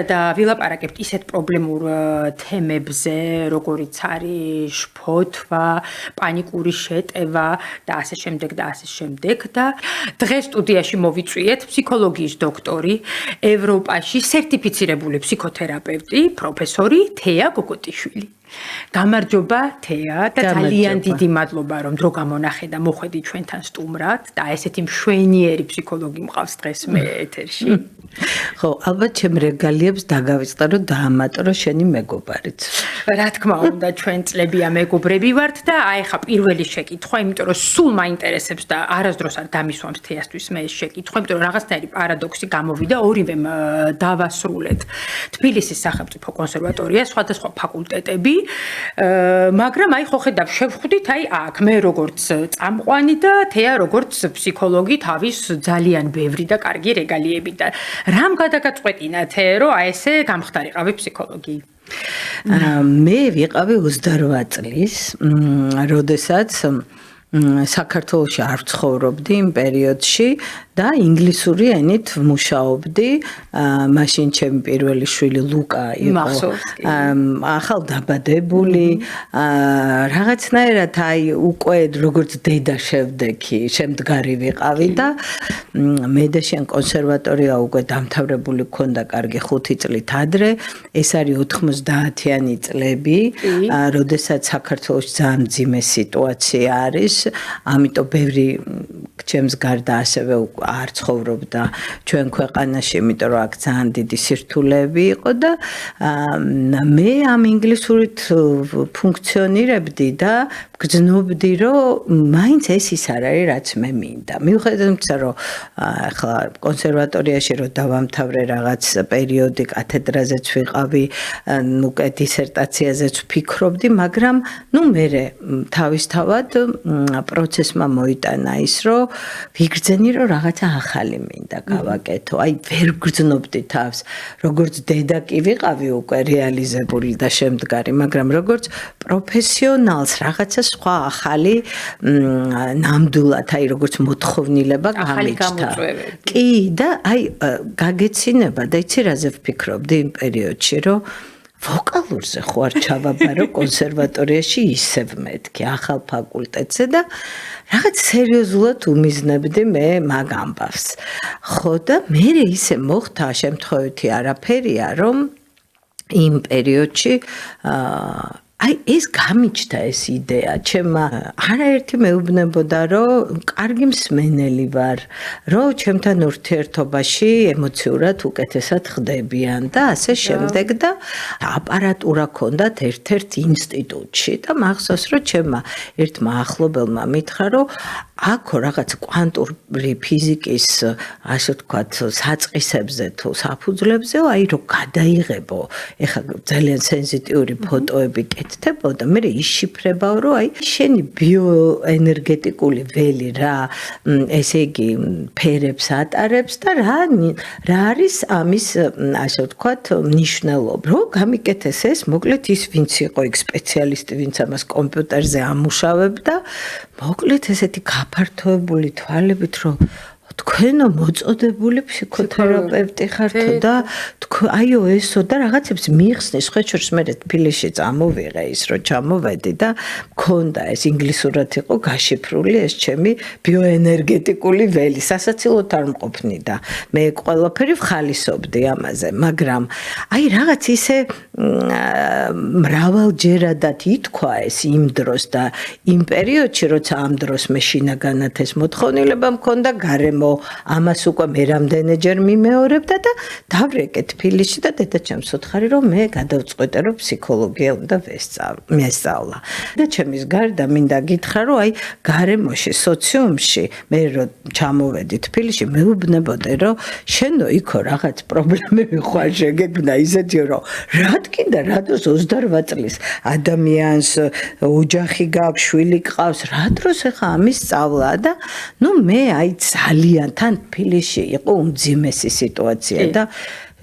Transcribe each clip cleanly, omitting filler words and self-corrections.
და ვილაპარაკებთ ისეთ პრობლემურ თემებზე, როგორიც არის შფოთვა, პანიკური შეტევა და ასე შემდეგ და ასე შემდეგ და დღეს სტუდიაში მოვიწვიეთ ფსიქოლოგიის დოქტორი, ევროპაში სერტიფიცირებული ფსიქოთერაპევტი, პროფესორი თეა გოგოტიშვილი. გამარჯობა თეა და ძალიან დიდი მადლობა რომ დრო გამონახე და მოხვედი ჩვენთან სტუმრად და ესეთი მშვენიერი ფსიქოლოგი მყავს დღეს მე ეთერში. ხო, ალბათ ჩემ რეგალიებს დაგავიწყდა რომ დაამატრო შენი მეგობარიც. რა თქმა უნდა ჩვენ წლებია მეგობრები ვართ და აი ხა პირველი შეკითხვა, იმიტომ რომ სულ მაინტერესებს და არასდროს არ დამისვამს თეასთვის მე ეს შეკითხვა, იმიტომ რომ რაღაცნაირი პარადოქსი გამოვიდა, ორივემ დავასრულეთ თბილისის სახელმწიფო კონსერვატორია, სხვადასხვა ფაკულტეტები, მაგრამ აი ხო ხედავ შევხვდით აი აქ მე როგორც წამყვანი და თეა როგორც ფსიქოლოგი თავის ძალიან ბევრი და კარგი რეგალიები და რამ გადაგაწყვეტინა თე რომ აი ესე გამხდარიყავი ფსიქოლოგი? მე ვიყავი 28 წლის, როდესაც საქართველოში არ ცხოვრობდი იმ პერიოდში და ინგლისური ენით ვმუშაობდი. მაშინ ჩემი პირველი შვილი ლუკა იყო ახალდაბადებული. რაღაცნაირად აი უკვე როგორც დედა შემდგარი ვიყავი და მე და შენ კონსერვატორია უკვე დამთავრებული მქონდა კარგი 5 წლით ადრე. ეს არის 90-იანი წლები, როდესაც საქართველოში ძალიან მძიმე სიტუაცია არის. ამიტომ ბევრი ჩემს გარდა ასევე არ ცხოვრობდა ჩვენ ქვეყანაში, იმიტომ რომ აქ ძალიან დიდი სირთულეები იყო და მე ამ ინგლისურით ფუნქციონირებდი და გრძნობდი რომ მაინც ეს ის არ არის რაც მე მინდა. მიუხედავად იმისა რომ ახლა კონსერვატორიაში რომ დავამთავრე რაღაც პერიოდი კათედრაზეც ვიყავი, უკვე დისერტაციაზეც ვფიქრობდი, მაგრამ მე თავისთავად პროცესმა მოიტანა ის რომ ვიგრძენი რომ რაღაცა ახალი მინდა გავაკეთო. აი ვერ გრძნობდი თავს, როგორც დედა კი ვიყავი უკვე რეალიზებული და შემდგარი, მაგრამ როგორც პროფესიონალს რაღაცა სხვა ახალი ნამდვილად აი როგორც მოთხოვნილება გამიჩნდა. კი და აი გაგეცინება და იცი რაზე ვფიქრობდი იმ პერიოდში რომ ვოკალურზე ხო არ ჩავაბარო კონსერვატორიაში ისევ მეთქი ახალ ფაკულტეტზე და რაღაც სერიოზულად უმიზნებდი მე მაგ ამბავს. ხო და მე ისე მოხდა შემთხვევითი არაფერია რომ იმ პერიოდში აი ეს გამიჩნდა ეს იდეა ჩემმა არაერთი მეუბნებოდა რომ კარგი მსმენელი ვარ, რომ ჩემთან ურთიერთობაში ემოციურად უკეთესად ხდებიან და ასე შემდეგ და აპარატურა ქონდათ ერთ-ერთ ინსტიტუტში და მახსოვს რომ ჩემმა ერთმა ახლობელმა მითხრა რომ აქო რაღაც კვანტური ფიზიკის ასე ვთქვათ საწყისებზე თუ საფუძვლებზე აი რომ გადაიღებო ეხლა ძალიან სენსიტიური ფოტოები კეთდებოდა მე იშიფრებაო რომ აი შენი ბიოენერგეტიკული ველი რა ესე იგი ფერებს ატარებს და რა არის ამის ასე ვთქვათ მნიშვნელობა რომ გამიკეთეს ეს მოკლედ ის ვინც იყო იქ სპეციალისტი ვინც ამას კომპიუტერზე ამუშავებდა მოკლედ ესეთი გაფართოებული თვალებით რომ თქვენო მოწოდებული ფსიქოთერაპევტი ხართ და აიო ესო და რაღაცებს მიიხსნის ხეჩურს მე თბილისში წამოვიღე ის რომ ჩამოვედი და მქონდა ეს ინგლისურად იყო გაშიფრული ეს ჩემი ბიოენერგეტიკული ველი სასაცილოდ არ მყოფნი და მე ყველაფერი ვხალისობდი ამაზე მაგრამ აი რაღაც ისე მრავალჯერადად ითქვა ეს იმ დროს და იმ პერიოდში როცა ამ დროს მე შინაგანად ეს მოთხოვნილება მქონდა გარემო ამას უკვე მე რამდენჯერ მიმეორებდა და დავრეკე თბილისში და დედაჩემს ვუთხარი რომ მე გადავწყვეტე რომ ფსიქოლოგია უნდა მესწავლა და ჩემის გარდა მინდა გითხრა რომ აი გარემოში სოციუმში მე რომ ჩამოვედი თბილისში მეუბნებოდი რომ შენო იქო რაღაც პრობლემები ხარ შეგეგნა ისეთიო რომ რა თქინდა რა დროს 28 წლის ადამიანს ოჯახი გაქვს შვილი გყავს რა დროს ეხა ამის სწავლა და მე აი ძალიან თან თბილისში იყო უმძიმესი სიტუაცია და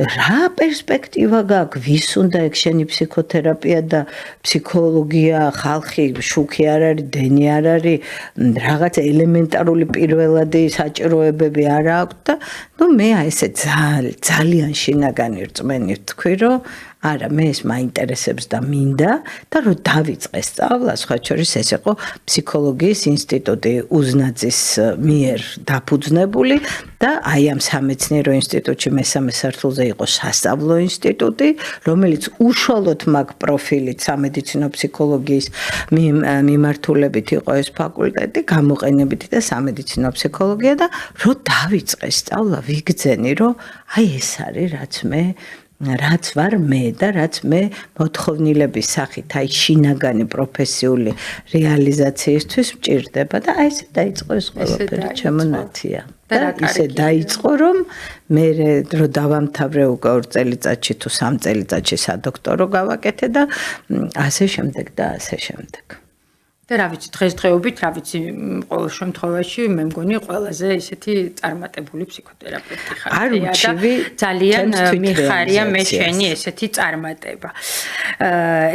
რა პერსპექტივა გაქვს, ვის უნდა ეგ შენი ფსიქოთერაპია და ფსიქოლოგია, ხალხი შუქი არ არის, დენი არ არის, რაღაც ელემენტარული პირველადი საჭიროებები არ აქვს და მე ესე ძალიან შინაგანი რწმენი ვთქვი, რომ არა, მე ეს მაინტერესებს და მინდა და რომ დავიწყე სწავლა, სხვა შორის ეს იყო ფსიქოლოგიის ინსტიტუტი უზნაძის მიერ დაფუძნებული და აი ამ სამეცნიერო ინსტიტუტში მესამე სართულზე იყო სასწავლო ინსტიტუტი, რომელიც უშუალოდ მაგ პროფილით სამედიცინო ფსიქოლოგიის მიმართულებით იყო ეს ფაკულტეტი, გამოყენებითი და სამედიცინო ფსიქოლოგია და რომ დავიწყე სწავლა, ვიგრძენი, რომ აი ეს არის რაც ვარ მე და რაც მე მოთხოვნილების სახით, აი შინაგანი პროფესიული რეალიზაციისთვის მჭირდება და აი ესე დაიწყო ეს ყველაფერი ჩემო ნათია. და ისე დაიწყო, რომ მე რო დავამთავრე უკვე 2 წელიწადში თუ 3 წელიწადში სადოქტორო გავაკეთე და ასე შემდეგ და ასე შემდეგ. და რა ვიცი, დღესდღეობით, რა ვიცი, ყოველ შემთხვევაში მე მგონი ყველაზე ისეთი წარმატებული ფსიქოთერაპევტი ხარ. არ უჩივი, ძალიან მიხარია მე შენი ესეთი წარმატება.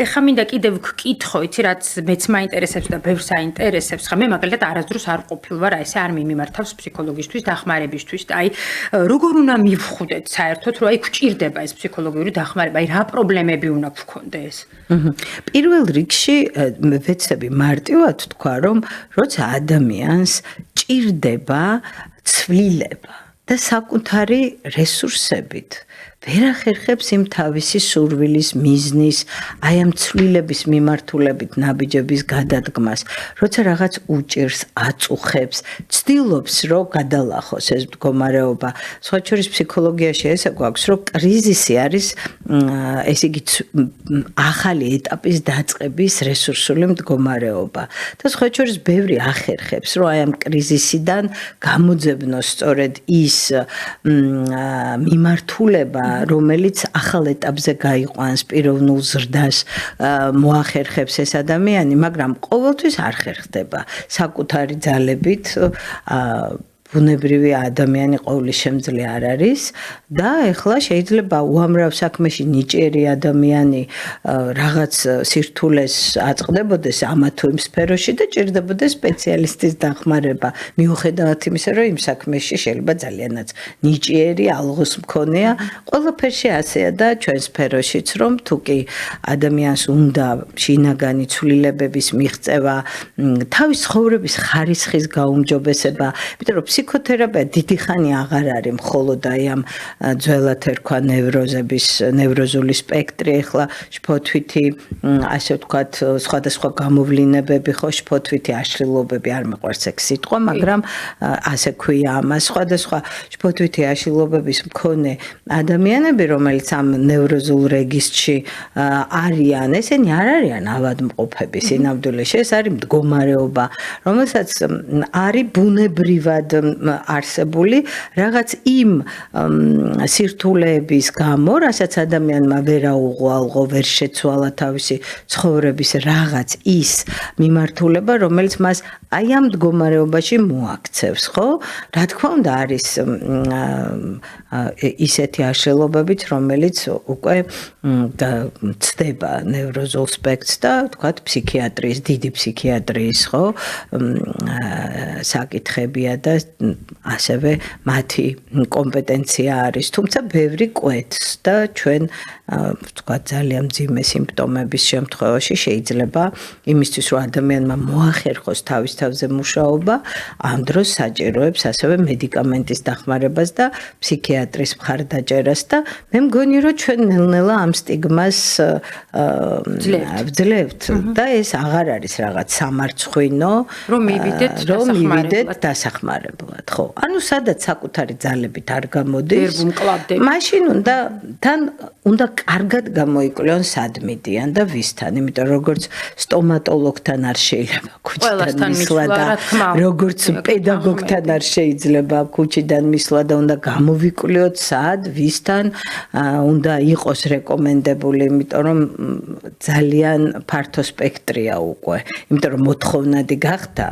ეხლა მინდა კიდევ გკითხო, იცი, რაც მეც მაინტერესებს და ბევრს აინტერესებს. ხა მე მაგალითად არასდროს არ ყოფილ ვარ, ესე არ მიმართავს ფსიქოლოგისთვის დახმარებისთვის და აი როგორ უნდა მივხვდეთ საერთოდ, რომ აი გვჭირდება ეს ფსიქოლოგიური დახმარება, აი რა პრობლემები უნდა გქონდეს? პირველ რიგში ვეცდები მარტივად თქვა, რომ როცა ადამიანს ჭირდება ცვლილება და საკუთარი რესურსებით ვერ ახერხებს იმ თავისი სურვილის, მიზნის, აი ამ ცვლილების მიმართულებით ნაბიჯების გადადგმას, როცა რაღაც უჭირს, აწუხებს, ცდილობს, რომ გადალახოს ეს მდგომარეობა. სხვა შორის ფსიქოლოგიაში ესე გვაქვს, რომ კრიზისი არის, ესე იგი, ახალი ეტაპის დაწყების რესურსული მდგომარეობა. და სხვა შორის ბევრი ახერხებს, რომ აი ამ კრიზისიდან გამოძებნოს სწორედ ის მიმართულება, რომელიც ახალ ეტაპზე გაიყვანს, პიროვნულ ზრდას მოახერხებს ეს ადამიანი, მაგრამ ყოველთვის არ ხერხდება საკუთარი ძალებით, ბუნებრივი ადამიანი ყოვლის შემძლე არ არის და ეხლა შეიძლება უამრავ საქმეში ნიჭიერი ადამიანი რაღაც სირთულეს აწყდებოდეს ამა თუ იმ სფეროში და ჭირდებოდეს სპეციალისტის დახმარება. მიუხედავად იმისა, რომ იმ საქმეში შეიძლება ძალიანაც ნიჭიერი ალღოს მქონეა, ყველაფერში ასეა და ჩვენ სფეროშიც, რომ თუ კი ადამიანს უნდა შინაგანი ცვლილებების მიღწევა, თავის ცხოვრების ხარისხის გაუმჯობესება, იმიტომ რომ ფსიქოთერაპია დიდი ხანი აღარ არის მხოლოდ აი ამ ძველად ერქვა ნევროზული სპექტრი, ახლა შფოთვითი, ასე ვთქვათ, სხვადასხვა გამოვლინებები, ხო, შფოთვითი აშლილობები, არ მეყვარს ეგ სიტყვა, მაგრამ ასე ქვია ამას, სხვადასხვა შფოთვითი აშლილობების მქონე ადამიანები, რომელიც ამ ნევროზულ რეგისტრში არიან, ესენი არ არიან ავადმყოფები სინამდვილეში, ეს არის მდგომარეობა, რომელსაც არის ბუნებრივად არსებული რაღაც იმ სირთულეების გამო, რასაც ადამიანმა ვერ აუღალღო, ვერ შეცვალა თავისი ცხოვრების რაღაც ის მიმართულება, რომელიც მას აი ამ მდგომარეობაში მოაქცევს, ხო? რა თქმა უნდა, არის ისეთი აშლილობებიც, რომელიც უკვე ცდება ნევროზულ სპექტრს და ვთქვათ, ფსიქიატრიის, დიდი ფსიქიატრიის, ხო, საკითხებია და ასევე მათი კომპეტენცია არის, თუმცა ბევრი კვეთს და ჩვენ ვთქვათ, ძალიან მძიმე სიმპტომების შემთხვევაში შეიძლება იმისთვის, რომ ადამიანმა მოახერხოს თავის თავზე მუშაობა, ამ დროს საჭიროებს ასევე მედიკამენტის დახმარებას და ფსიქიატრის მხარდაჭერას და მე მგონი, რომ ჩვენ ნელ-ნელა ამ სტიგმას ვძლევთ და ეს აღარ არის რაღაც სამარცხვინო, რომ მივიდეთ დასახმარებლად, ხო? ანუ სადაც საკუთარი ძალებით არ გამოდის, მაშინ უნდა კარგად გამოიკვლიონ სად მიდიან და ვისთან, იმიტომ როგორც სტომატოლოგთან არ შეიძლება ქუჩიდან მისვლა და როგორც პედაგოგთან არ შეიძლება ქუჩიდან მისვლა და უნდა გამოვიკვლიოთ სად, ვისთან უნდა იყოს რეკომენდებული, იმიტომ რომ ძალიან ფართო სპექტრია უკვე, იმიტომ რომ მოთხოვნადი გახდა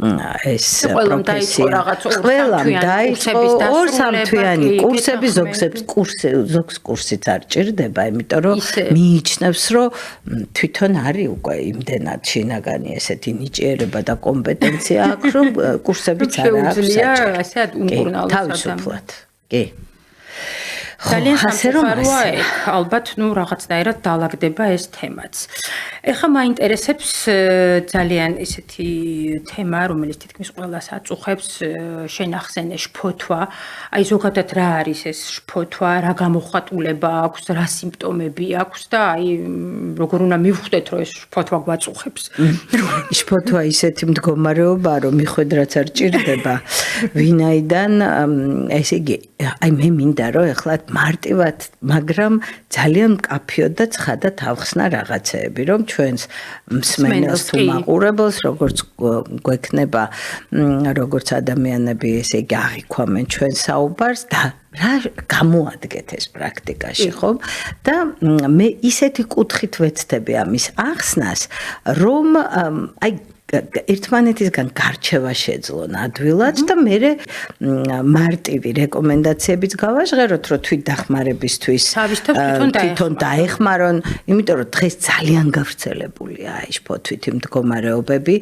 ეს პროფესია ყველამ დაიწყო 2-3 თვიანი კურსები ზოგს კურსიც არ ჭირდება იმიტომ რომ მიიჩნევს რომ თვითონ არის უკვე იმდენად შინაგანი ესეთი ნიჭიერება და კომპეტენცია აქვს რომ კურსებიც არ აქვს ასეთ უმკურნალოს თავისუფლად კი ძალიან სამწუხაროა ალბათ რაღაცნაირად დაალაგდება ეს თემაც. ეხლა მაინტერესებს ძალიან ესეთი თემა, რომელიც თითქმის ყველას აწუხებს, შენ ახსენე შფოთვა. აი ზოგადად რა არის ეს შფოთვა, რა გამოხატულება აქვს, რა სიმპტომები აქვს და აი როგორ უნდა მივხვდეთ, რომ ეს შფოთვა გვაწუხებს. შფოთვა ისეთი მდგომარეობაა, რომ მიხვედრაც არ ჭირდება. ვინაიდან ესე იგი, აი მე მინდა რომ ეხლა მარტივად, მაგრამ ძალიან მკაფიოდ და ცხადად ავხსნა რაღაცეები, რომ ჩვენს მსმენელს თუ მაყურებელს, როგორც გვექნება, როგორც ადამიანები, ესე იგი, აღიქვამენ ჩვენ საუბარს და რა გამოადგეთ ეს პრაქტიკაში, ხო? და მე ისეთი კუთხით ვეცდები ამის ახსნას, რომ აი ერთმანეთისგან გარჩევა შეძლონ ადვილად და მე მარტივი რეკომენდაციებიც გავაჟღეროთ, რომ თვით დახმარებისთვის თვითონ დაეხმარონ, იმიტომ რომ დღეს ძალიან გავრცელებულია აი შფოთვითი მდგომარეობები,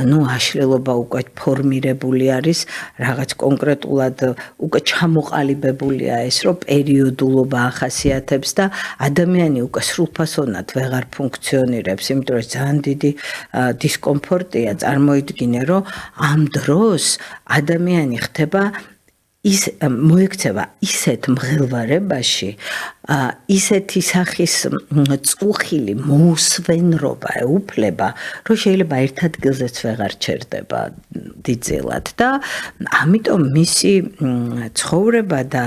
ну აშლილობა უკვე ფორმირებული არის, რაღაც კონკრეტულად უკვე ჩამოყალიბებულია ეს, რომ პერიოდულობა ახასიათებს და ადამიანი უკვე სრულფასოვნად ვეღარ ფუნქციონირებს, იმიტომ რომ ძალიან დიდი დისკომფორტი წარმოიდგინე, რომ ამ დროს ადამიანი ხდება მოექცევა ისეთ მღელვარებაში, ისეთი სახის წუხილი მოუსვენრობა ეუფლება, რომ შეიძლება ერთ ადგილზეც ვეღარ ჩერდება დიდწილად და ამიტომ მისი ცხოვრება და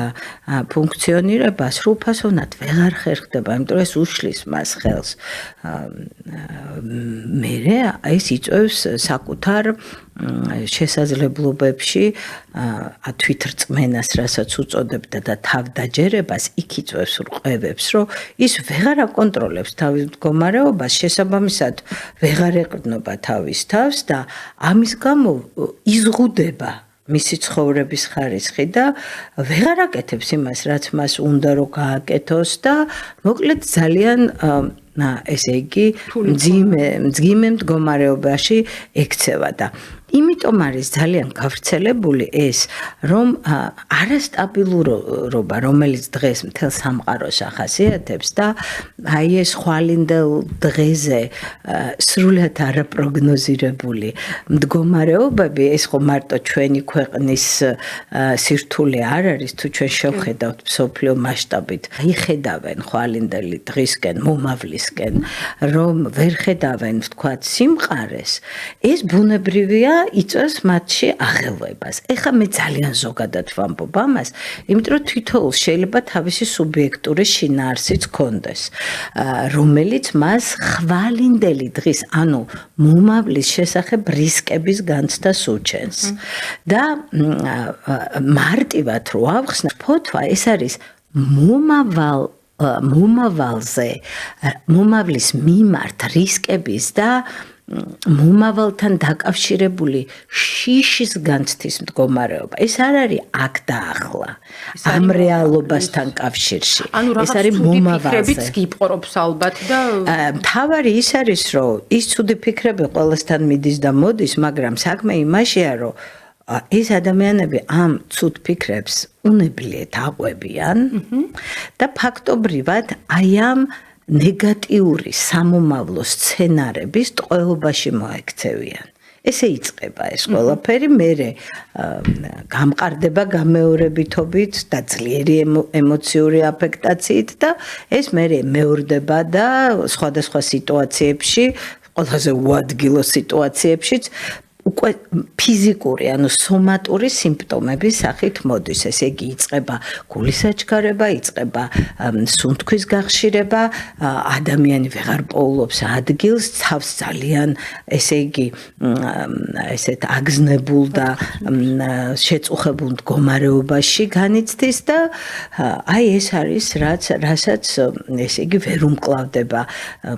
ფუნქციონირება სრულფასოვნად ვეღარ ხერხდება, იმიტომ რომ ეს უშლის მას ხელს. მერე ეს იწვევს საკუთარ შესაძლებლობებში თვითრწმენას, რასაც უწოდებდა და თავდაჯერებას იქ იწვევს რყვევებს, რომ ის ვეღარ აკონტროლებს თავის მდგომარეობას, შესაბამისად ვეღარ ეყრდნობა თავის თავს და ამის გამო იზღუდება მისი ცხოვრების ხარისხი და ვეღარ აკეთებს იმას, რაც მას უნდა რომ გააკეთოს და მოკლედ ძალიან ესე იგი მძიმე მდგომარეობაში ექცევა და იმიტომ არის ძალიან გავრცელებული ეს, რომ არასტაბილურობა, რომელიც დღეს მთელ სამყაროს ახასიათებს და აი ეს ხვალინდელ დღეზე სრულად არაპროგნოზირებული მდგომარეობები, ეს ხო მარტო ჩვენი ქვეყნის სირთულე არ არის, თუ ჩვენ შევხედავთ მსოფლიო მასშტაბით, იხედავენ ხვალინდელი დღისკენ, მომავლისკენ, რომ ვერ ხედავენ, ვთქვათ, სიმყარეს, ეს ბუნებრივია იწვევს მათში აღელვებას. ეხლა მე ძალიან ზოგადად ვამბობ ამას, იმიტომ რომ თითოეულს შეიძლება თავისი სუბიექტური შინაარსიც ჰქონდეს, რომელიც მას ხვალინდელი დღის, ანუ მომავლის შესახებ რისკების განცდას უჩენს. და მარტივად რო ავხსნა, შფოთვა ეს არის მომავლის მიმართ რისკების და მომავალთან დაკავშირებული შიშის განცდის მდგომარეობა. ეს არ არის აქ და ახლა, ამ რეალობასთან კავშირში. ეს არის მომავალზე. გიპყრობს ალბათ და მთავარი ის არის, რომ ის ცუდი ფიქრები ყველასთან მიდის და მოდის, მაგრამ საქმე იმაშია, რომ ეს ადამიანები ამ ცუდ ფიქრებს უნებლიეთ აყვებიან და ფაქტობრივად აი ამ ნეგატიური სამომავლო სცენარების ტყვეობაში მოექცევიან. ესე იწყება ეს ყველაფერი, მერე გამყარდება გამეორებითობით და ძლიერი ემოციური აფექტაციით და ეს მერე მეორდება და სხვადასხვა სიტუაციებში, ყველაზე უადგილო სიტუაციებშიც უკვე ფიზიკური, ანუ სომატური სიმპტომების სახით მოდის. ესე იგი იწყება გულისაჩქარება, იწყება სუნთქვის გახშირება, ადამიანი ვეღარ პოულობს ადგილს, თავს ძალიან, ესე იგი, ესეთ აგზნებულ და შეწუხებულ მდგომარეობაში განიცდის და აი ეს არის რასაც ესე იგი ვერ უმკლავდება.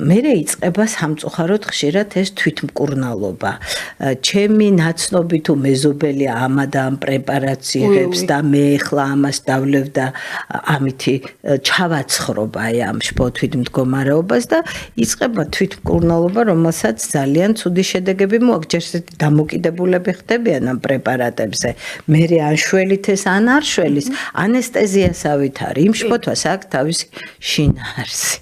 მერე იწყება სამწუხაროდ ხშირად ეს თვითმკურნალობა. ჩემი ნაცნობი თუ მეზობელი ამა და ამ პრეპარაციებს და მე ახლა ამას დავლევ და ამითი ჩავაცხრობ აი ამ შფოთვით მდგომარეობას და იწყება თვითმკურნალობა, რომელსაც ძალიან ცუდი შედეგები მოაქვს. ჯერ ესეთი დამოკიდებულები ხდებიან ამ პრეპარატებზე. მე ან შველით ეს ან არ შველის, ანესტეზიასავით არის. იმ შფოთვას აქვს თავისი შინაარსი.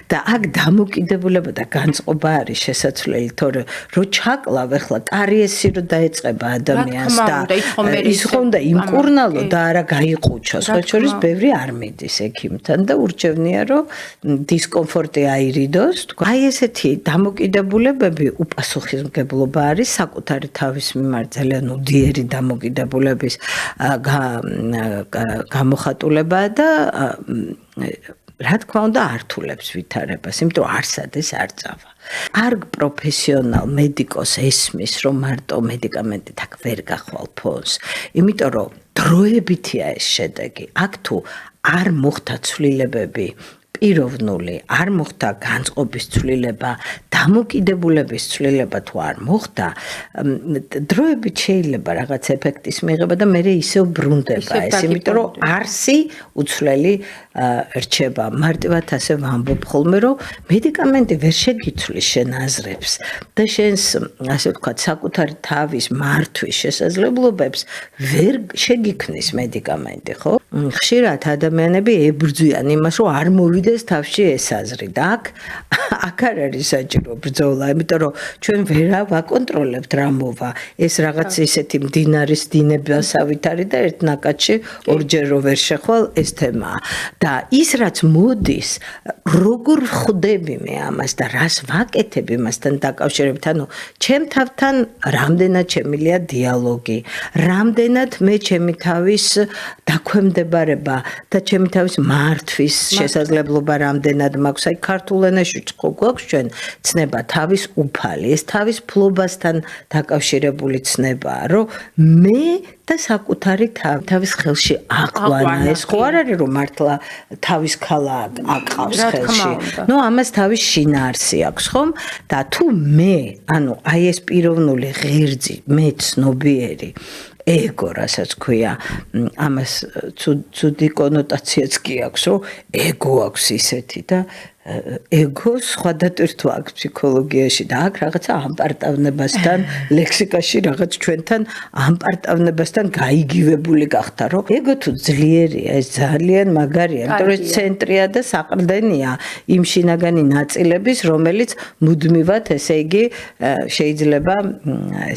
და აქ დამოკიდებულება და განწყობა არის შესაძლებელი, თორე რო ჩაკლავ ახლა კარიესი რო დაეწყება ადამიანს და ის ხონდა იმკურნალო და არა გაიყუჩოს, ხო შორის ბევრი არ მიდის ექიმთან და ურჩევნია რომ დისკომფორტი აირიდოს. აი ესეთი დამოკიდებულებები უპასუხისმგებლობა არის საკუთარი თავის მიმართ ძალიან უდიერი დამოკიდებულების გამოხატულება და რა თქმა უნდა ართულებს ვითარებას, იმიტომ რომ არსადეს არ წავა. არ პროფესიონალ მედიკოს ესმის, რომ მარტო მედიკამენტით აქ ვერ გახვალ ფონს, იმიტომ რომ დროებითია ეს შედეგი. აქ თუ არ მოხდა ცვლილებები პიროვნული, არ მოხდა განწყობის ცვლილება, დამოკიდებულების ცვლილება თუ არ მოხდა, დროებით შეიძლება რაღაც ეფექტის მიღება და მე ისევ ბრუნდება ეს, იმიტომ რომ არსი უცვლელი რჩება. მარტივად ასე ვამბობ ხოლმე, რომ მედიკამენტი ვერ შეგიცვლის შენ აზრებს და შენს, ასე ვთქვათ, საკუთარი თავის მართვის შესაძლებლობებს ვერ შეგიქმნის მედიკამენტი, ხო? ხშირად ადამიანები ებრძვიან იმას, რომ არ მოვიდეს თავში ეს აზრი და აქ არ არის საჭირო ბრძოლა, იმიტომ რომ ჩვენ ვერ ვაკონტროლებთ რა მოვა. ეს რაღაც ისეთი მდინარის დინებასავით არის და ერთ ნაკადში ორჯერ რო ვერ შეხვალ ეს თემაა. და ის რაც მოდის, როგორ ხვდები მე ამას და რას ვაკეთებ იმასთან დაკავშირებით, ანუ ჩემ თავთან რამდენად შემილია დიალოგი, რამდენად მე ჩემი თავის დაქვემდებარება და ჩემი თავის მართვის შესაძლებლობა რამდენად მაქვს. აი ქართულ ენაში გვაქვს ჩვენ ცნება თავის უფალი, ეს თავის ფლობასთან დაკავშირებული ცნებაა, რომ მე და საკუთარი თავის ხელში აყვანა. ეს ხო არ არის რომ მართლა თავის ქალა აყავს ხელში. ნუ ამას თავის შინაარსი აქვს, ხომ? და თუ მე, ანუ აი ეს პიროვნული ღერძი, მე ცნობიერი ego, რასაც ქვია, ამას ცუდი კონოტაციაც კი აქვს, რომ ego აქვს ისეთი და ego სხვადასხვა აქვს ფსიქოლოგიაში და აქ რაღაცა ამპარტავნებასთან, ლექსიკაში რაღაც ჩვენთან ამპარტავნებასთან გაიგივებული გახდა, რომ ego თუ ძლიერია, ეს ძალიან მაგარია, იმიტომ რომ ცენტრია და საყრდენია იმ შინაგანი ნაწილების, რომელიც მუდმივად, ესე იგი, შეიძლება,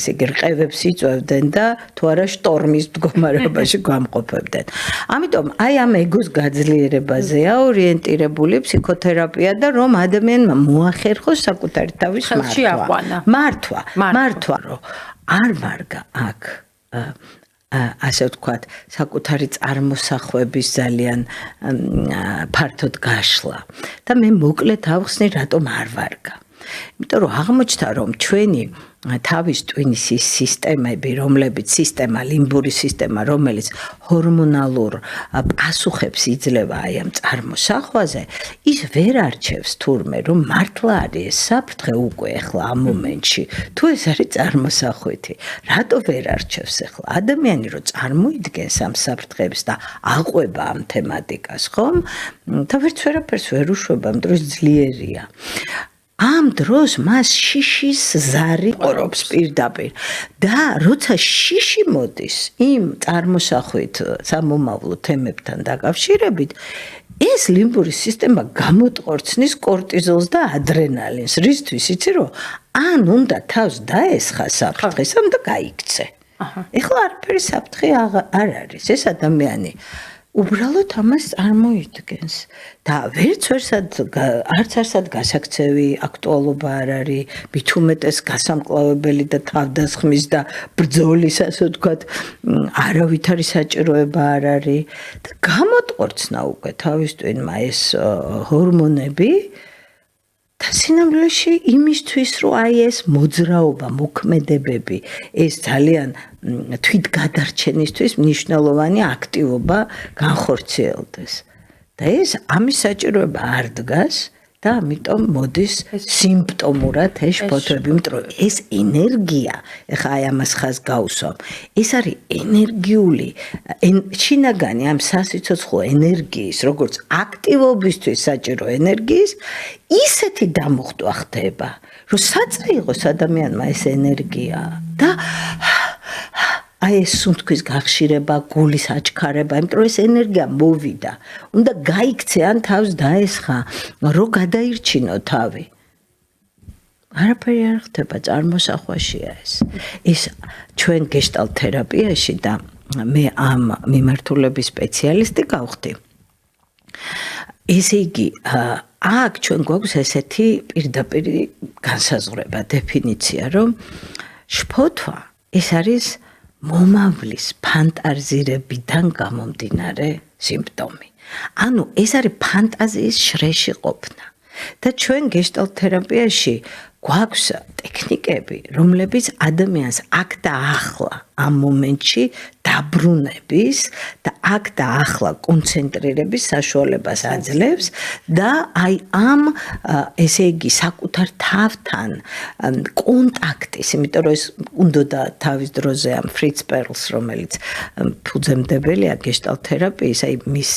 ესე იგი, რყევებს იწვევდნენ და თუ არა შტორმის მდგომარეობაში გამყოფებდნენ. ამიტომ აი ამ ეგოს გაძლიერებაზეა ორიენტირებული ფსიქოთერაპია და რომ ადამიანმა მოახერხოს საკუთარი თავის მართვა, რომ არ ვარგა აქ ასე ვთქვათ, საკუთარი წარმოსახვების ძალიან ფართოდ გაშლა და მე მოკლედ ავხსნი, რატომ არ ვარგა. იმიტომ რომ აღმოჩნდა, რომ ჩვენი თავის ტვინის სისტემები, ლიმბური სისტემა, რომელიც ჰორმონალურ პასუხებს იძლევა აი ამ წარმოსახვაზე, ის ვერ არჩევს თურმე, რომ მართლა არის საფრთხე უკვე ახლა ამ მომენტში, თუ ეს არის წარმოსახვითი. რატო ვერ არჩევს ახლა? ადამიანი რო წარმოიდგენს ამ საფრთხეებს და აყვება ამ თემატიკას, ხომ? და ვერაფერს ვერ უშვება, ამ დროს ძლიერია. ამ დროს მას შიშის ზარი ყორობს პირდაპირ და როცა შიში მოდის იმ წარმოსახვით სამომავლო თემებთან დაკავშირებით, ეს ლიმბური სისტემა გამოტყორცნის კორტიზოლს და ადრენალინს, რისთვის იცი რომ ან უნდა თავს დაესხა საფრთხესამ და გაიქცე. ეხლა არაფერი საფრთხე არ არის, ეს ადამიანი უბრალოდ ამას წარმოიდგენს და არც არსად გასაქცევი აქტუალობა არ არის, მით უმეტეს გასამკლავებელი და თავდასხმის და ბრძოლის, ასე ვთქვათ, არავითარი საჭიროება არ არის და გამოტყორცნა უკვე თავის ტვინმა ეს ჰორმონები და სინამდვილეში იმისთვის, რომ აი ეს მოძრაობა, მოქმედებები, ეს ძალიან თვითგადარჩენისთვის მნიშვნელოვანი აქტივობა განხორციელდეს. და ეს ამის საჭიროება არ დგას, და ამიტომ მოდის სიმპტომურად ეს შფოთვები, იმიტომ რომ ეს ენერგია, ეხლა აი ამას ხაზ გავუსვამ. ეს არის ენერგიული, შინაგანი ამ სასიცოცხლო ენერგიის, როგორც აქტივობისთვის საჭირო ენერგიის, ისეთი დამუხტვა ხდება, რომ საწაიღოს ადამიანმა ეს ენერგია და აი ეს სუნთქვის გახშირება, გულის აჩქარება, იმიტომ რომ ეს ენერგია მოვიდა. უნდა გაიქცე ან თავს დაესხა, რომ გადაირჩინო თავი. არაფერი არ ხდება, წარმოსახვაშია ეს. ეს ჩვენ გეშტალტ თერაპიაში და მე ამ მიმართულების სპეციალისტი გავხდი. ესე იგი, აქ ჩვენ გვაქვს ესეთი პირდაპირ განსაზღვრება, დეფინიცია, რომ შფოთვა ეს არის მომავლის ფანტაზირებიდან გამომდინარე სიმპტომი. ანუ ეს არის ფანტაზიის შრეში ყოფნა. და ჩვენ გეშტალტ თერაპიაში გვაქვს ტექნიკები, რომლებიც ადამიანს აქ და ახლა ამ მომენტში დაბრუნების და აქ და ახლა კონცენტრირების საშუალებას აძლევს და აი ამ ესე იგი საკუთარ თავთან კონტაქტის, იმიტომ რომ ეს უნდა თავის დროზე ამ ფრიც პერლს, რომელიც ფუძემდებელია გეშტალტ თერაპიის, აი მის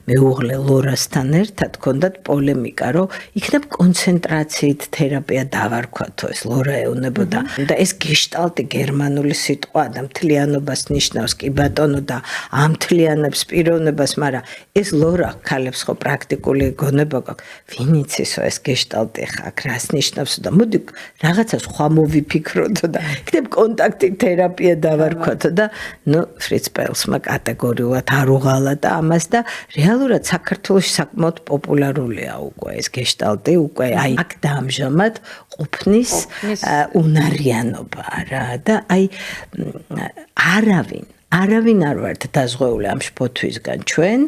მეუღლე ლორასთან ერთად ჰქონდათ პოლემიკა, რომ იქნებ კონცენტრაციით თერაპია დავარქვათო, ეს ლორა ეუბნებოდა და ეს გეშტალტი გერმანული სიტყვა და მთლიანობას ნიშნავს, კი ბატონო და ამთლიანებს პიროვნებას, მაგრამ ეს ლორა ქალებს ხო პრაქტიკული გონება გაქვს. ვინ იცისო ეს გეშტალტი ხა რას ნიშნავს და მოდი რაღაცა სხვა მოვიფიქროთ და იქნებ კონტაქტი თერაპია დავარქვათო და ნუ ფრიც პერლსმა კატეგორიულად არ უღალა და ამას და რეალურად საქართველოში საკმაოდ პოპულარულია უკვე ეს გეშტალტი, უკვე აი აქ და ამჟამად ყოფნის უნარიანობა რა და აი არავინ არ ვართ დაზღვეული ამ შფოთვისგან ჩვენ,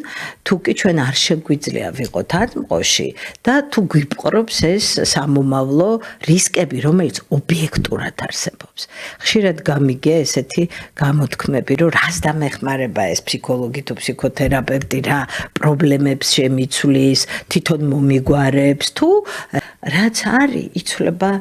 თუ კი ჩვენ არ შეგვიძლია ვიყოთ ატმყოში და თუ გვიპყრობს ეს სამომავლო რისკები, რომელიც ობიექტურად არსებობს. ხშირად გამიგია ესეთი გამოთქმები, რომ რას დამეხმარება ეს ფსიქოლოგი თუ ფსიქოთერაპევტი რა პრობლემებს შემიცვლის, თვითონ მომიგვარებს, თუ რაც არის, იცვლება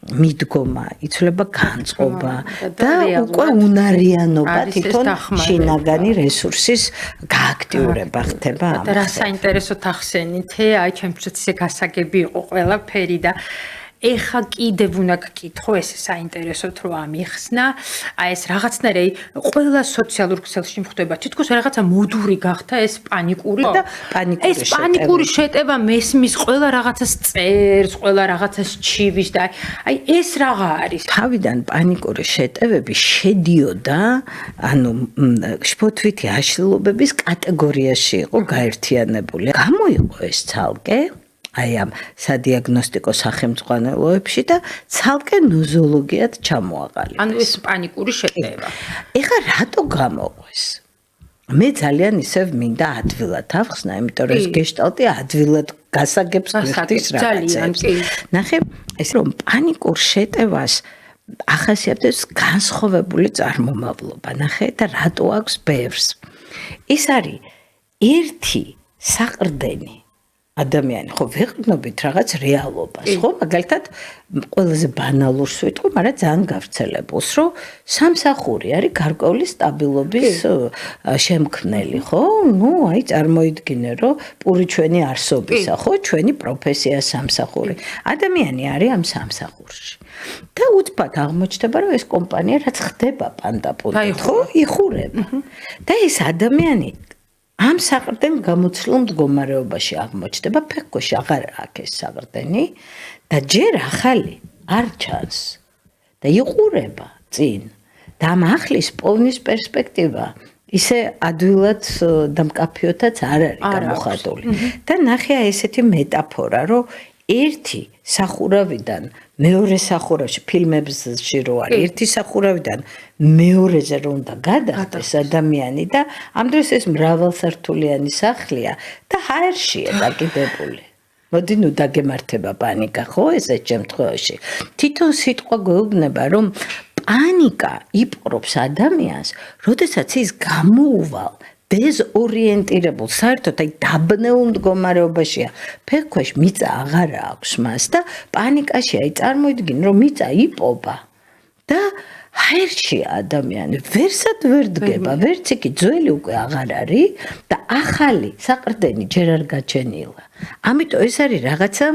მიდგომა, იცვლება განწყობა და უკვე უნარიანობა თვითონ შინაგანი რესურსის გააქტიურება ხდება. და რა საინტერესოდ ახსენით, აი ჩემთვის ისე გასაგები იყო ყველაფერი და ეხა კიდევ უნდა გკითხო, ეს საინტერესოდ რო ამიხსნა, აი ეს რაღაცნაირი ყველა სოციალურ ქსელში მხდება, თითქოს რაღაცა მოდური გახდა ეს პანიკური და ეს პანიკური შეტევა მესმის ყველა რაღაცას წერს, ყველა რაღაცას ჩივის და აი ეს რაღა არის. თავიდან პანიკური შეტევები შედიოდა, ანუ შფოთვითი აშლილობების კატეგორიაში იყო გაერთიანებული. გამოიყო ეს ცალკე აი ამ სადიაგნოსტიკო სახელმძღვანელოებში და ცალკე ნოზოლოგიად ჩამოაყალიბეს. ანუ ეს პანიკური შეტევა. ეხლა რატო გამოყვეს? მე ძალიან ისევ მინდა ადვილად ავხსნა, იმიტომ რომ ეს გეშტალტი ადვილად გასაგებს გვიხდის რაღაცებს. ნახე, ეს რომ პანიკურ შეტევას ახასიათებს განსხვავებული წარმომავლობა. ნახე და რატო აქვს ბევრს. ეს არის ერთი საყრდენი ადამიანი, ხო ვეყრდნობით რაღაც რეალობას, ხო? მაგალითად, ყველაზე ბანალურს ვიტყვი, მაგრამ ძალიან გავრცელებულს, რომ სამსახური არის გარკვეული სტაბილობის შემქმნელი, ხო? ნუ აი წარმოიდგინე, რომ პური ჩვენი არსობისა, ხო? ჩვენი პროფესია სამსახური. ადამიანი არის ამ სამსახურში. და უცბად აღმოჩნდება, რომ ეს კომპანია რაც ხდება პანდაპუნტით, ხო? იხურება. და ეს ადამიანი ამ საყრდენ გამოცდილ მდგომარეობაში აღმოჩნდება, ფეხქვეშ აღარ აქვს ეს საყრდენი და ჯერ ახალი არ ჩანს და იყურება წინ და ამ ახლის პოვნის პერსპექტივა ისე ადვილად და მკაფიოთაც არ არის გამოხატული. და ნახე ესეთი მეტაფორა, რომ ერთი სახურავიდან მეორე სახურავში ფილმებში რო არის ერთი სახურავიდან მეორეზე რო უნდა გადახდეს ადამიანი და ამ დროს ეს მრავალსართულიანი სახლია და ჰაერშია დაკიდებული. მოდი ნუ დაგემართება პანიკა, ხო, ესეთ შემთხვევაში. თვითონ სიტყვა გვეუბნება, რომ პანიკა იპყრობს ადამიანს, როდესაც ის გამოუვალ დეზორიენტირებულ, საერთოდ აი დაბნეულ მდგომარეობაშია. ფეხქვეშ მიწა აღარ აქვს მას და პანიკაში აი წარმოიდგინე რომ მიწა იპობა და ჰაერში ადამიანი ვერსად ვერ დგება, ვერც იქ ძველი უკვე აღარ არის და ახალი საყრდენი ჯერ არ გაჩენილა. ამიტომ ეს არის რაღაცა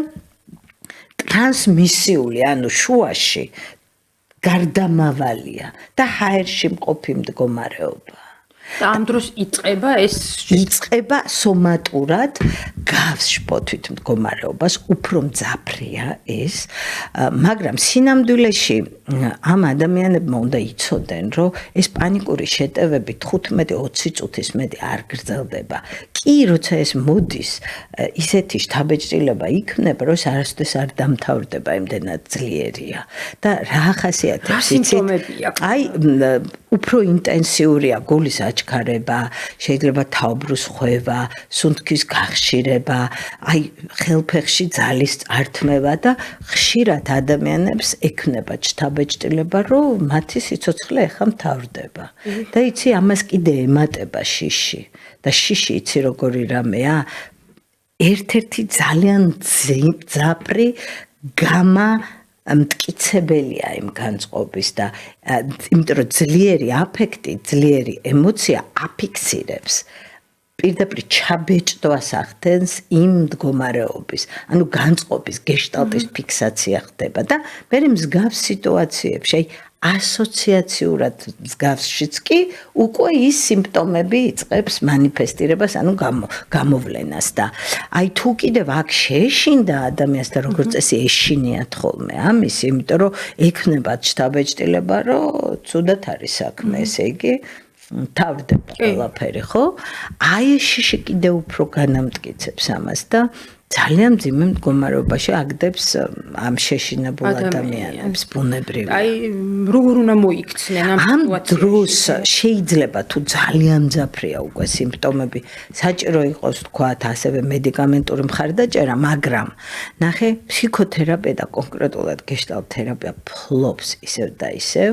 ტრანსმისიული, ანუ შუაში გარდამავალია და ჰაერში მყოფი მდგომარეობა. და ამ დროს იწყება სომატურად გავს შპოთვით მდგომარეობას, უფრო მძაფრია ეს, მაგრამ სინამდვილეში ამ ადამიანებმა უნდა იცოდნენ, რომ ეს პანიკური შეტევები 15-20 წუთის მეტი არ გრძელდება. კი, როცა ეს მოდის, ისეთი შთაბეჭდილება იქნება, რომ ეს არასოდეს არ დამთავრდება, იმდენად ძლიერია. და რა ახასიათებს იცით? აი, უფრო ინტენსიურია გულის აჩქარება, შეიძლება თაუბრუს ხვევა, სუნთქვის გახშირება, აი ხელფეხში ძალის წართმევა და ხშირად ადამიანებს ექნება შთაბეჭდილება, რომ მათი სიცოცხლე ახლა მთავრდება. და იცი, ამას კიდე ემატება შიში. და შიში იცი როგორი რამეა? ერთ-ერთი ძალიან ძაფრი გამა მტკიცებელია იმ განწყობის და იმიტომ რომ ძლიერი აფექტი, ძლიერი ემოცია აფიქსირებს პირდაპირ ჩაბეჭდვას ახდენს იმ მდგომარეობის, ანუ განწყობის გეშტალტის ფიქსაცია ხდება და მე მსგავს სიტუაციებში, აი ასოციაციურად მსგავსშიც კი უკვე ის სიმპტომები იწყებს მანიფესტირებას, ანუ გამოვლენას და აი თუ კიდევ აქ შეეშინდა ადამიანს და როგორც წესი ეშინიათ ხოლმე ამის, იმიტომ რომ ექნებათ შთაბეჭდილება, რომ ცუდად არის საქმე, ესე იგი თავდება ყველაფერი, ხო? აი ეს შიში კიდევ უფრო განამტკიცებს ამას და ძალიან მძიმე მდგომარეობაში აგდებს ამ შეშინებულ ადამიანებს ბუნებრივია. აი როგორ უნდა მოიქცნენ ამ დროს შეიძლება თუ ძალიან მძაფრია უკვე სიმპტომები, საჭირო იყოს თქვათ ასევე მედიკამენტური მხარდაჭერა, მაგრამ ნახე, ფსიქოთერაპია და კონკრეტულად გეშტალტ თერაპია ფლობს ისევ და ისევ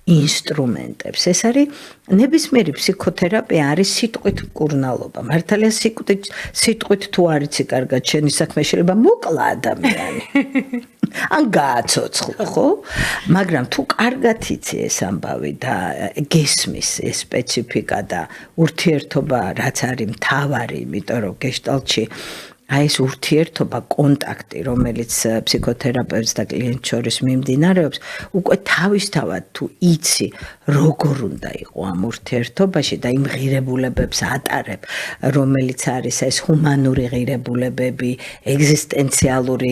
ინსტრუმენტებს. ეს არის ნებისმიერი ფსიქოთერაპია არის სიტყვით მკურნალობა. მართალია სიტყვით თუ არ იცი კარგად შენი საქმე შეიძლება მოკლა ადამიანი. ან გააცოცხლო, ხო? მაგრამ თუ კარგად იცი ეს ამბავი და გესმის ეს სპეციფიკა და ურთიერთობა რაც არის მთავარი, იმიტომ რომ გეშტალტში აი ეს ურთიერთობა, კონტაქტი, რომელიც ფსიქოთერაპევტს და კლიენტს შორის მიმდინარეობს, უკვე თავისთავად თუ იცი, როგორ უნდა იყო ამ ურთიერთობაში და იმ ღირებულებებს ატარებ, რომელიც არის ეს ჰუმანური ღირებულებები, ეგზისტენციალური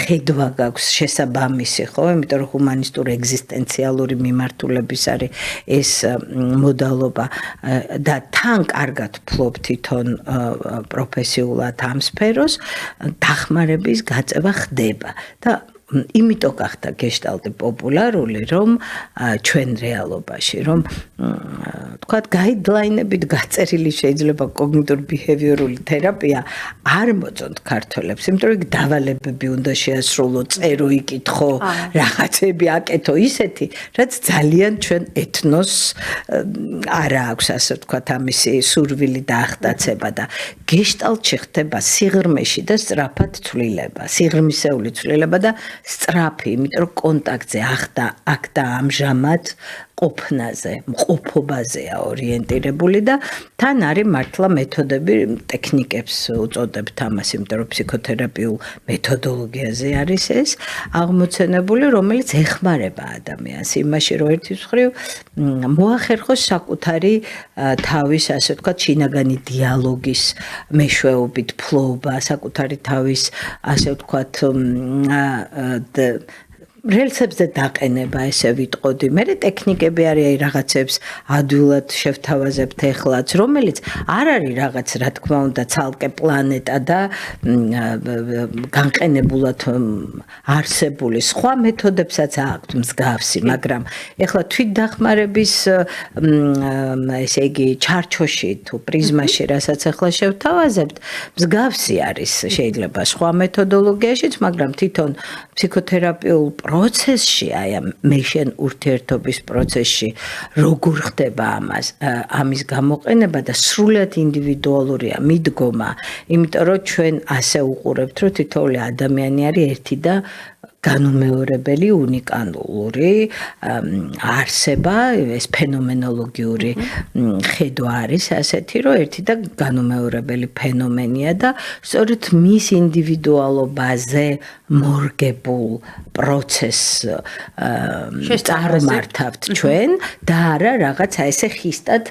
ხედვა გაქვს შესაბამისი, ხო? იმიტომ რომ ჰუმანისტური ეგზისტენციალური მიმართულების არის ეს მოდალობა და თან კარგად ფლობ თვითონ პროფესიულად ამ სფეროს დახმარების გაწევა ხდება და იმიტომ გახდა გეშტალტი პოპულარული, რომ ჩვენ რეალობაში, რომ თქვათ გაიდლაინებით გაწერილი შეიძლება კოგნიტურ-ბიჰევიორული თერაპია არ მოწონთ ქართველებს, იმიტომ რომ დავალებები უნდა შეასრულო, წერო, იკითხო, რაღაცები აკეთო ისეთი, რაც ძალიან ჩვენ ეთნოს არ აქვს, ასე ვთქვათ, ამისი სურვილი და ახტაცება და გეშტალტში ხდება სიღრმეში და სწრაფად ცვლილება, სიღრმისეული ცვლილება და სწრაფი, იმიტომ რომ კონტაქტზე აქ და ამჟამად ყოფნაზე, მყოფობაზეა ორიენტირებული და თან არის მართლა მეთოდები, ტექნიკებს უწოდებთ ამას, იმიტომ რომ ფსიქოთერაპიულ მეთოდოლოგიაზე არის ეს აღმოცენებული, რომელიც ეხმარება ადამიანს იმაში, რომ ერთის მხრივ მოახერხოს საკუთარი თავის, ასე ვთქვათ, შინაგანი დიალოგის მეშვეობით ფლოობა, საკუთარი თავის, ასე ვთქვათ, რელსებზე დაყენება, ესე ვიტყოდი. მე ტექნიკები არის აი რაღაცებს ადვილად შევთავაზებთ ეხლაც, რომელიც არ არის რაღაც, რა თქმა უნდა, ცალკე პლანეტა და განყენებულად არსებული სხვა მეთოდებსაც აქვთ მსგავსი, მაგრამ ეხლა თვითდახმარების ესე იგი ჩარჩოში თუ პრიზმაში, რასაც ეხლა შევთავაზებთ, მსგავსი არის შეიძლება სხვა მეთოდოლოგიაშიც, მაგრამ თვითონ ფსიქოთერაპიულ პროცესში, აი მე შენ ურთიერთობის პროცესში როგორ ხდება ამის გამოყენება და სრულად ინდივიდუალურია მიდგომა, იმიტომ რომ ჩვენ ასე უყურებთ, რომ თითოეული ადამიანი არის ერთი და განუმეორებელი, უნიკალური არსება, ეს ფენომენოლოგიური ხედვა არის ასეთი, რომ ერთი და განუმეორებელი ფენომენია და სწორედ მის ინდივიდუალობაზე მორგებულ პროცესს წარმართავთ ჩვენ და არა რაღაცა ესე ხისტად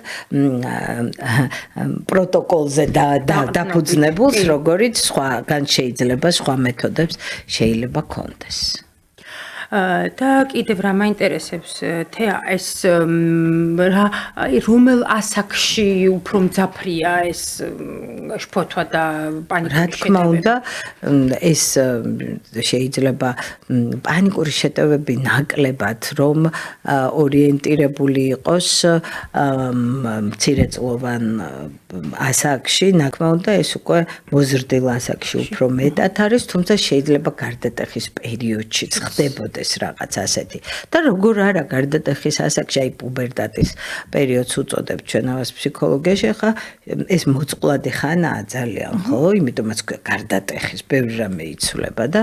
პროტოკოლზე დაფუძნებულს, როგორიც სხვაგან შეიძლება სხვა მეთოდებს შეიძლება ქონდეს. და კიდევ რა მაინტერესებს თეა ეს რომელ ასაკში უფრო მძაფრია ეს შფოთვა და პანიკური რა თქმა უნდა ეს შეიძლება პანიკური შეტევები ნაკლებად რომ ორიენტირებული იყოს მცირეწლოვან ასაკში, რა თქმა უნდა ეს უკვე მოზრდილ ასაკში უფრო მეტად არის, თუმცა შეიძლება გარდატეხის პერიოდშიც ხდებოდეს რაღაც ასეთი. და როგორ არა გარდატეხის ასაკში, აი პუბერტატის პერიოდს უწოდებთ ჩვენ ამას ფსიქოლოგიაში, ხა ეს მოწყვლადი ხანაა ძალიან, ხო? იმიტომაც გარდატეხის ბევრი რამე იცვლება და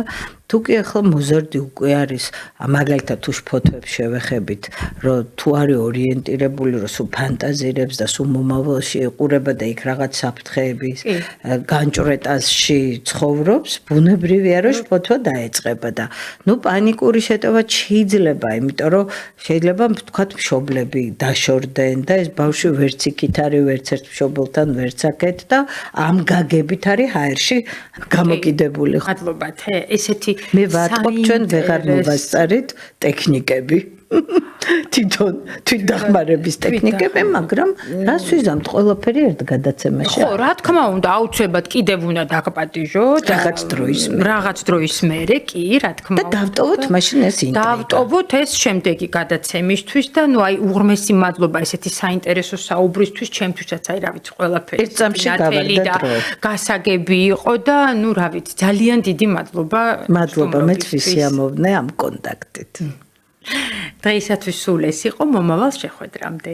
თუ კი ახლა მოზარდი უკვე არის, მაგალითად თუ შფოთვებს შევეხებით, რომ თუ არის ორიენტირებული, რომ სულ ფანტაზირებს და სულ მომავალში ეყურება და იქ რაღაც საფრთხეების განჭვრეტაში ცხოვრობს, ბუნებრივია რომ შფოთვა დაეწყება და ნუ პანიკური შეტევა შეიძლება, იმიტომ რომ შეიძლება ვთქვათ მშობლები დაშორდნენ და ეს ბავშვი ვერც იქით არის, ვერც ერთ მშობელთან ვერც აქეთ და ამ გაგებით არის ჰაერში გამოკიდებული. მადლობა თე, ესეთი მე ვატყობ ჩვენ ვეღარ მოვასწარით ტექნიკები. თვითონ თვითდახმარების ტექნიკები, მაგრამ რას ვიზამთ ყველაფერი ერთ გადაცემაში. ხო, რა თქმა უნდა, აუცილებლად კიდევ უნდა დაგპატიჟოთ რაღაც დროის მერე, კი, რა თქმა უნდა. და დავტოვოთ მაშინ ეს ინტრიგა. დავტოვოთ ეს შემდეგი გადაცემისთვის და ნუ აი უღრმესი მადლობა ესეთი საინტერესო საუბრისთვის, ჩემთვისაც აი რა ვიცი, ყველაფერი ერთ წამში გავარდა დრო. გასაგები იყო და ნუ რა ვიცი, ძალიან დიდი მადლობა. მადლობა მეც ვისიამოვნე ამ კონტაქტით. დღეისათვის სულ ეს იყო, მომავალ შეხვედრამდე.